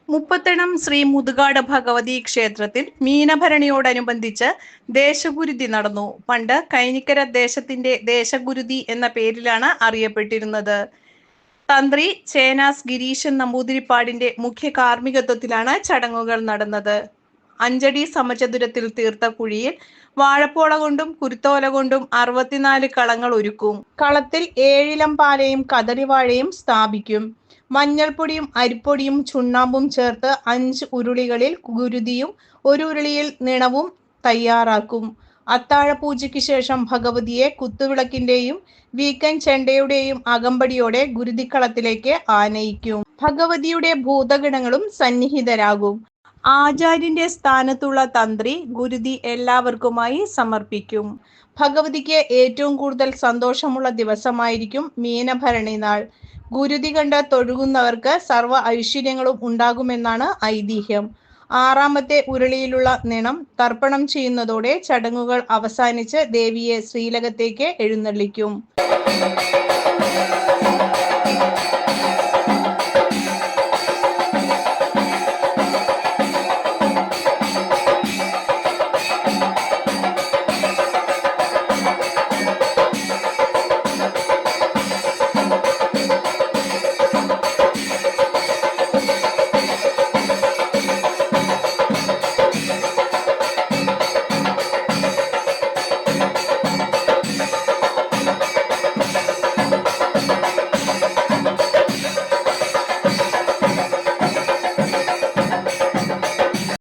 മുപ്പത്തണം ശ്രീ മുതുകാട് ഭഗവതി ക്ഷേത്രത്തിൽ മീനഭരണിയോടനുബന്ധിച്ച് ദേശഗുരുതി നടന്നു. പണ്ട് കൈനിക്കര ദേശത്തിന്റെ ദേശഗുരുതി എന്ന പേരിലാണ് അറിയപ്പെട്ടിരുന്നത്. തന്ത്രി ചേനാസ് ഗിരീശൻ നമ്പൂതിരിപ്പാടിന്റെ മുഖ്യ കാർമ്മികത്വത്തിലാണ് ചടങ്ങുകൾ നടന്നത്. 5 അടി സമചതുരത്തിൽ തീർത്ത കുഴിയിൽ വാഴപ്പോള കൊണ്ടും കുരുത്തോല കൊണ്ടും 64 കളങ്ങൾ ഒരുക്കും. കളത്തിൽ 7 ഇളം പാലയും കദളിവാഴയും സ്ഥാപിക്കും. മഞ്ഞൾപ്പൊടിയും അരിപ്പൊടിയും ചുണ്ണാമ്പും ചേർത്ത് 5 ഉരുളികളിൽ ഗുരുതിയും 1 ഉരുളിയിൽ നിണവും തയ്യാറാക്കും. അത്താഴ പൂജയ്ക്ക് ശേഷം ഭഗവതിയെ കുത്തുവിളക്കിന്റെയും വീക്കൻ ചെണ്ടയുടെയും അകമ്പടിയോടെ ഗുരുതിക്കളത്തിലേക്ക് ആനയിക്കും. ഭഗവതിയുടെ ഭൂതഗണങ്ങളും സന്നിഹിതരാകും. ആചാര്യന്റെ സ്ഥാനത്തുള്ള തന്ത്രി ഗുരുതി എല്ലാവർക്കുമായി സമർപ്പിക്കും. ഭഗവതിക്ക് ഏറ്റവും കൂടുതൽ സന്തോഷമുള്ള ദിവസമായിരിക്കും മീനഭരണി നാൾ. ഗുരുതി കണ്ട് തൊഴുകുന്നവർക്ക് സർവ്വ ഐശ്വര്യങ്ങളും ഉണ്ടാകുമെന്നാണ് ഐതിഹ്യം. 6ാമത്തെ ഉരുളിയിലുള്ള നിണം തർപ്പണം ചെയ്യുന്നതോടെ ചടങ്ങുകൾ അവസാനിച്ച് ദേവിയെ ശ്രീലകത്തേക്ക് എഴുന്നള്ളിക്കും.